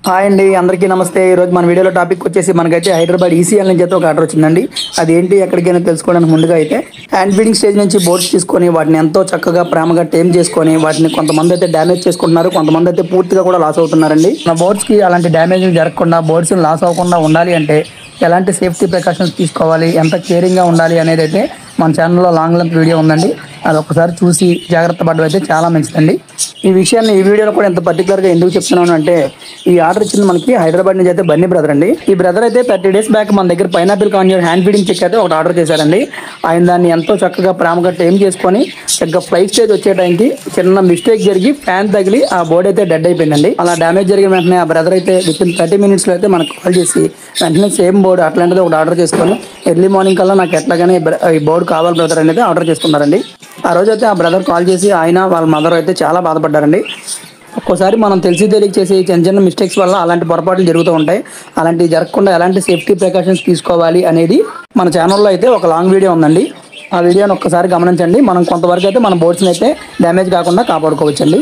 Hi అండి, అందరికీ నమస్తే. ఈరోజు మన వీడియోలో టాపిక్ వచ్చేసి మనకైతే హైదరాబాద్ ఈసీఎల్ నుంచి అయితే ఒక ఆర్డర్ వచ్చిందండి. అదేంటి ఎక్కడికైనా తెలుసుకోవడానికి ముందుగా అయితే హ్యాండ్ ఫీడింగ్ స్టేజ్ నుంచి బోర్డ్స్ తీసుకొని వాటిని ఎంతో చక్కగా ప్రేమగా టేమ్ చేసుకొని వాటిని కొంతమంది అయితే డ్యామేజ్ చేసుకుంటున్నారు, కొంతమంది అయితే పూర్తిగా కూడా లాస్ అవుతున్నారండి. మన బోర్డ్స్కి అలాంటి డ్యామేజ్ జరగకుండా, బోర్డ్స్ లాస్ అవ్వకుండా ఉండాలి అంటే ఎలాంటి సేఫ్టీ ప్రికాషన్స్ తీసుకోవాలి, ఎంత కేరింగ్గా ఉండాలి అనేది అయితే మన ఛానల్లో లాంగ్ లెంత్ వీడియో ఉందండి. అది ఒకసారి చూసి జాగ్రత్త పడడం అయితే చాలా మంచిదండి. ఈ విషయాన్ని ఈ వీడియోలో కూడా ఎంత పర్టికులర్గా ఎందుకు చెప్తున్నాను అంటే, ఈ ఆర్డర్ ఇచ్చింది మనకి హైదరాబాద్ నుంచి అయితే బన్నీ బ్రదర్ అండి. ఈ బ్రదర్ అయితే 30 days బ్యాక్ మన దగ్గర పైనాపిల్ కాన్యూర్ హ్యాండ్ ఫీడింగ్ చెక్ అయితే ఒకటి ఆర్డర్ చేశారండి. ఆయన దాన్ని ఎంతో చక్కగా ప్రేమగా టేమ్ చేసుకొని చక్కగా ఫ్లై స్టేజ్ వచ్చే టైంకి చిన్న మిస్టేక్ జరిగి ఫ్యాన్ తగిలి ఆ బోర్డ్ అయితే డెడ్ అయిపోయిందండి. అలా డ్యామేజ్ జరిగిన వెంటనే ఆ బ్రదర్ అయితే వితిన్ 30 minutes అయితే మనకు కాల్ చేసి వెంటనే సేమ్ బోర్డు అట్లాంటిది ఒకటి ఆర్డర్ చేసుకొని ఎర్లీ మార్నింగ్ కల్లా నాకు ఎట్లాగానే ఈ బోర్డు కావాలి బ్రదర్ అనేది ఆర్డర్ చేసుకున్నారండి. ఆ రోజు అయితే ఆ బ్రదర్ కాల్ చేసి ఆయన వాళ్ళ మదర్ అయితే చాలా బాధపడ్డారండి. ఒక్కోసారి మనం తెలిసి తెలియక చేసే చిన్న చిన్న మిస్టేక్స్ వల్ల అలాంటి పొరపాట్లు జరుగుతూ ఉంటాయి. అలాంటివి జరగకుండా ఎలాంటి సేఫ్టీ ప్రికాషన్స్ తీసుకోవాలి అనేది మన ఛానల్లో అయితే ఒక లాంగ్ వీడియో ఉందండి. ఆ వీడియోని ఒక్కసారి గమనించండి. మనం కొంతవరకు అయితే మన బోర్డ్స్ని అయితే డ్యామేజ్ కాకుండా కాపాడుకోవచ్చండి.